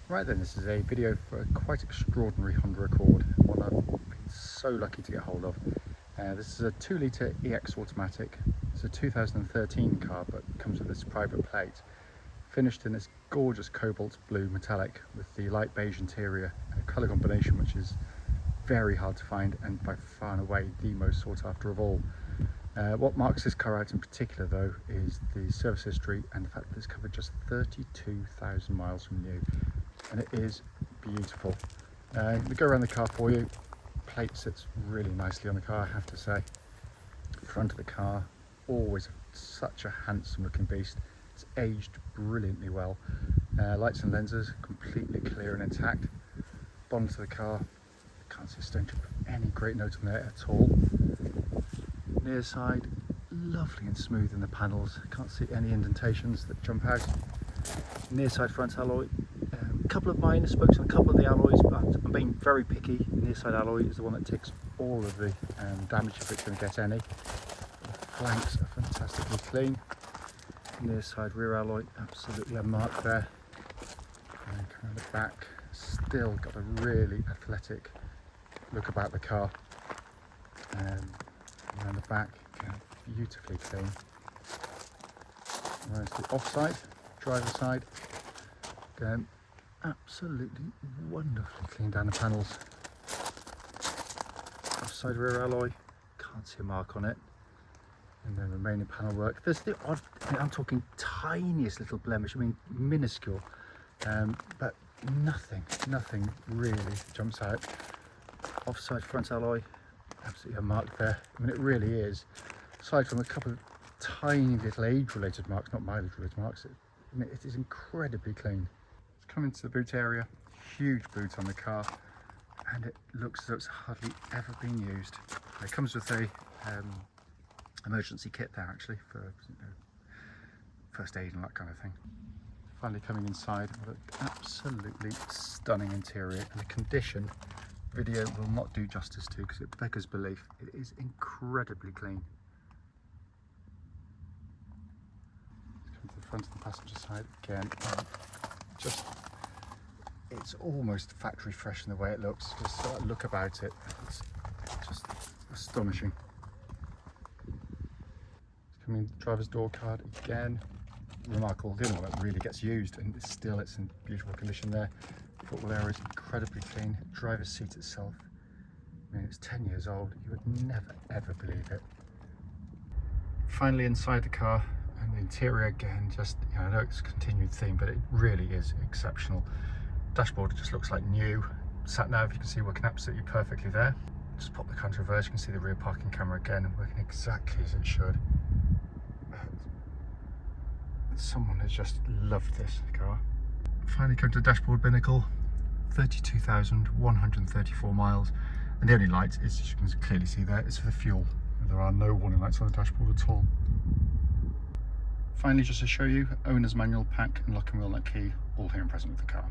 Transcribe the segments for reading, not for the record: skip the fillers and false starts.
Right then, this is a video for a quite extraordinary Honda Accord, one I've been so lucky to get hold of. This is a 2-litre EX automatic. It's a 2013 car, but comes with this private plate. Finished in this gorgeous cobalt blue metallic with the light beige interior, a colour combination which is very hard to find and by far and away the most sought after of all. What marks this car out in particular though is the service history and the fact that it's covered just 32,000 miles from new, and it is beautiful. We go around the car for you. Plate sits really nicely on the car, I have to say. Front of the car, always such a handsome looking beast. It's aged brilliantly well. Lights and lenses completely clear and intact. Bonnet of the car, can't see a stone chip of any great note on there at all. Near side, lovely and smooth in the panels. Can't see any indentations that jump out. Near side front alloy, a couple of minor spokes on a couple of the alloys, but I'm being very picky. Near side alloy is the one that ticks all of the damage if it's going to get any. The flanks are fantastically clean. Near side rear alloy, absolutely unmarked there. And around the back, still got a really athletic look about the car. Around the back, beautifully clean. Whereas the offside, driver's side, again, absolutely wonderfully clean down the panels. Offside rear alloy, can't see a mark on it. And then remaining panel work. There's the odd, I'm talking tiniest little blemish, I mean minuscule, but nothing really jumps out. Offside front alloy, absolutely unmarked there. I mean, it really is. Aside from a couple of tiny little age-related marks, not mileage-related marks, it is incredibly clean. Let's come into the boot area. Huge boot on the car, and it looks as though it's hardly ever been used. It comes with a emergency kit there, actually, for first aid and that kind of thing. Finally coming inside, with an absolutely stunning interior, and the condition video will not do justice to, because it beggars belief. It is incredibly clean. Let's come to the front of the passenger side again. It's almost factory fresh in the way it looks. Just that look about it, it's just astonishing. Coming driver's door card again, remarkable. The only one that really gets used, and it's in beautiful condition there. Footwell area is incredibly clean. Driver's seat itself, I mean, it's 10 years old. You would never ever believe it. Finally inside the car, and the interior again, just, I know it's a continued theme, but it really is exceptional. Dashboard, it just looks like new. Sat nav, you can see working absolutely perfectly there. Just pop the car into reverse, you can see the rear parking camera again, working exactly as it should. Someone has just loved this car. Finally come to the dashboard binnacle, 32,134 miles, and the only light is, as you can clearly see there, is for the fuel. There are no warning lights on the dashboard at all. Finally, just to show you, owner's manual, pack and lock and wheel nut key, all here and present with the car.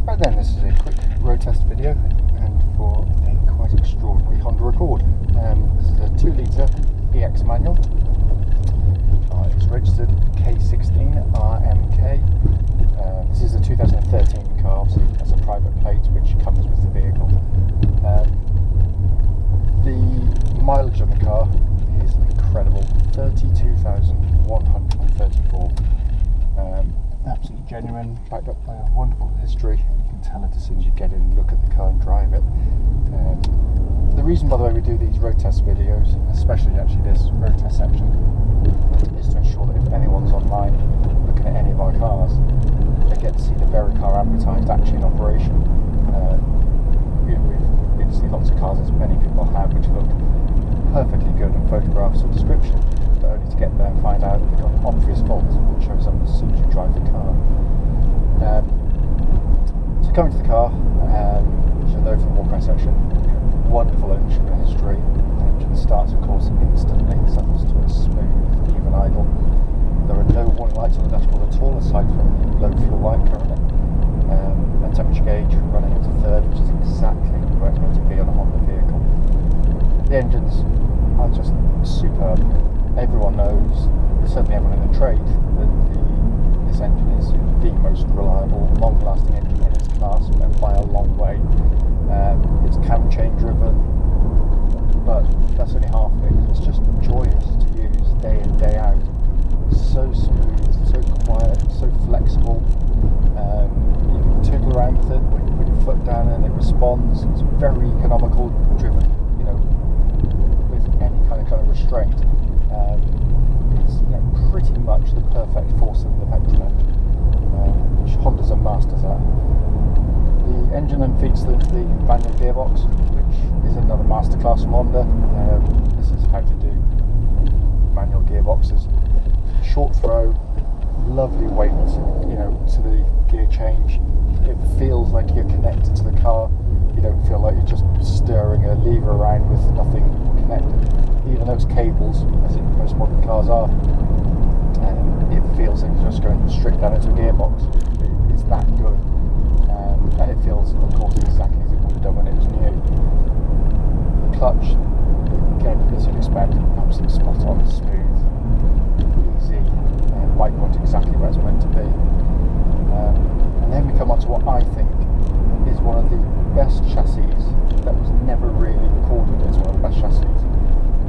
Right then, this is a quick road test video, and for a quite extraordinary Honda Accord. This is a 2-litre EX manual. It's registered K16RMK. This is a 2013 car, obviously has a private plate which comes with the vehicle. The mileage on the car is incredible, 32,134. Absolutely genuine, backed up by a wonderful history. You can tell it as soon as you get in and look at the car and drive it. The reason, by the way, we do these road test videos, especially actually this road test section, is to ensure that if anyone's online looking at any of our cars, they get to see the very car advertised actually in operation. We've been to see lots of cars, as many people have, which look perfectly good in photographs or description, but only to get there and find out they've got obvious faults, which shows up as soon as you drive the car. So coming to the car, which I know from the walk around section, wonderful ownership and history. The engine starts, of course, instantly, settles to a smooth, even idle. There are no warning lights on the dashboard at all, aside from the low fuel light currently. A temperature gauge running into third, which is exactly where it's meant to be on a Honda vehicle. The engines are just superb. Everyone knows, certainly everyone in the trade, that this engine is the most most reliable, long-lasting engine in its class, and by a long way. It's cam-chain driven, but that's only half of it. It's just joyous to use day in, day out. So smooth, so quiet, so flexible. You can twiddle around with it when you put your foot down and it responds. It's very economical driven, you know, with any kind of restraint. It's, you know, pretty much the perfect four-cylinder petrol engine, which Hondas are masters at. The engine then feeds through the manual gearbox, which is another masterclass from Honda. This is how to do manual gearboxes. Short throw, lovely weight, you know, to the gear change. It feels like you're connected to the car. You don't feel like you're just stirring a lever around with nothing connected. Even though it's cables, as most modern cars are, it feels like you're just going straight down into a gearbox. It's that good. And it feels, of course, exactly as it would have done when it was new. The clutch, again, as you'd expect, absolutely spot on, smooth, easy, bike point exactly where it's meant to be. And then we come on to what I think is one of the best chassis that was never really recorded as one of the best chassis,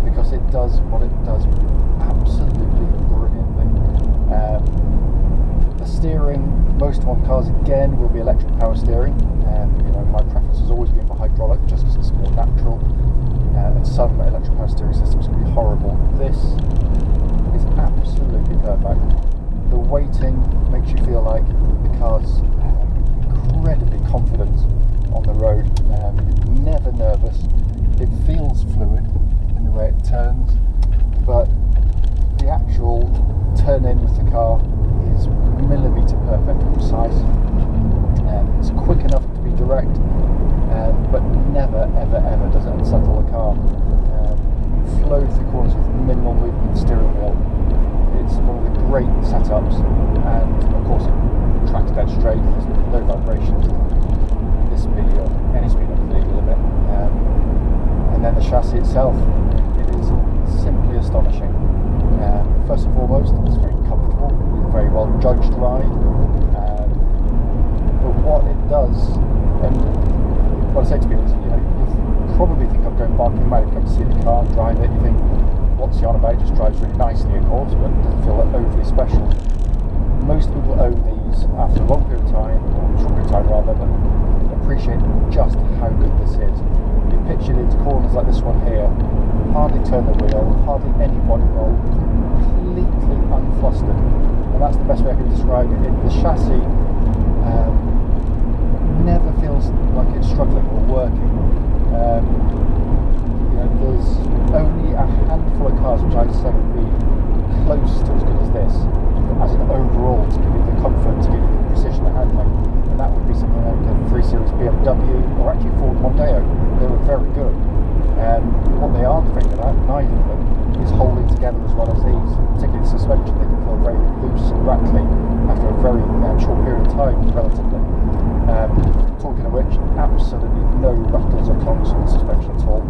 because it does what it does absolutely brilliantly. The steering, most modern cars again will be electric power steering. You know, my preference has always been for hydraulic, just because it's more natural. And some electric power steering systems can be horrible. This is absolutely perfect. The weighting makes you feel like the car's incredibly confident on the road. Never nervous. It feels fluid in the way it turns, but the actual turn in with the car is millimetre perfect and precise. It's quick enough to be direct, but never ever ever does it unsettle the car. Flow through corners with minimal movement of the steering wheel. It's one of the great setups, and of course it tracks dead straight. There's no vibrations at this speed or any speed up to the legal limit. And then the chassis itself, it is simply astonishing. First and foremost, it's very comfortable, it's a very well judged ride. But what it does, and what I say to people is, you know, you probably think I'm going barking mad. You come to see the car, drive it, you think, what's he on about? It just drives really nicely, of course, but it doesn't feel overly special. Most people own these after a long period of time, or a short period of time rather, but appreciate just how good this is. You pitch it into corners like this one here, hardly turn the wheel, hardly any body roll, completely unflustered, and that's the best way I can describe it. The chassis never feels like it's struggling or working. You know, there's only a handful of cars which I'd say would be close to as good as this, as an overall, to give you the comfort, to give you the precision of handling, and that would be something like a 3 Series BMW or actually Ford Mondeo. They were very good. What they aren't very good at, neither of them, is holding together as well as these, particularly the suspension. They can feel very loose and rattly after a very short period of time, relatively. Talking of which, absolutely no rattles or clunks on the suspension at all.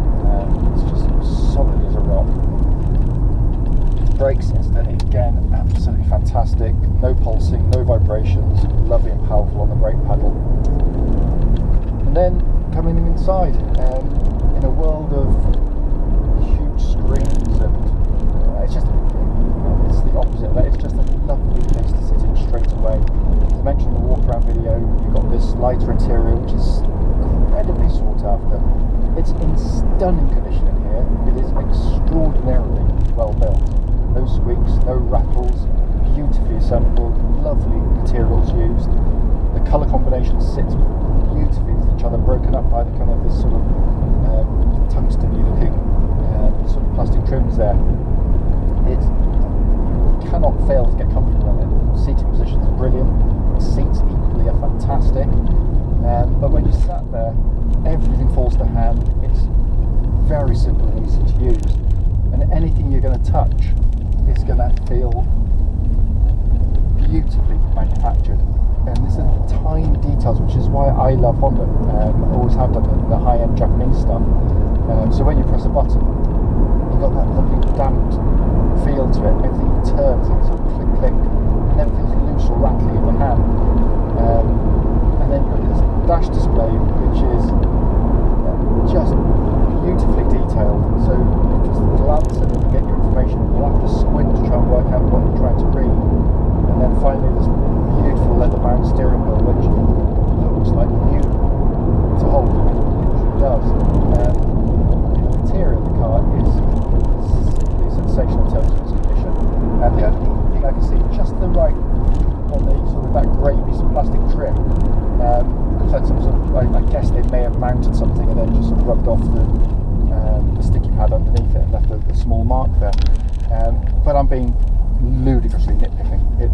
It's just solid as a rock. Brakes, incidentally, again, absolutely fantastic. No pulsing, no vibrations, lovely and powerful on the brake pedal. And then coming inside, in a world of huge screens, and it's just, it's the opposite of that. It's just a lovely place to sit in straight away. As I mentioned in the walk around video, you've got this lighter interior which is incredibly sought after. It's in stunning condition in here. It is extraordinarily well built. No squeaks, no rattles, beautifully assembled, lovely materials used. The colour combination sits beautifully with each other, broken up by the kind of this sort of tungsten-y looking sort of plastic trims there. It cannot fail to get comfortable in it. Seating positions are brilliant. The seats equally are fantastic. But when you sat there, everything falls to hand. It's very simple and easy to use. And anything you're going to touch is going to feel beautifully manufactured. And these are tiny details, which is why I love Honda. I always have done the high-end Japanese stuff. So when you press a button, you've got that lovely damped feel to it. Everything turns, it's sort of click click. It never feels loose or rattly in the hand. And then you've got this dash display, which is just beautifully detailed. So you just glance at it and get your information. You'll have to squint to try and work out what you're trying to read. And then finally, this beautiful leather-bound steering wheel, which looks like new to hold. It literally does. The interior of the car is simply sensational in terms of its condition. And the only thing I can see just to the right on the sort of that grey piece of plastic trim, looks like some sort of, I guess they may have mounted something and then just sort of rubbed off the sticky pad underneath it and left a small mark there. But I'm being ludicrously nitpicking. It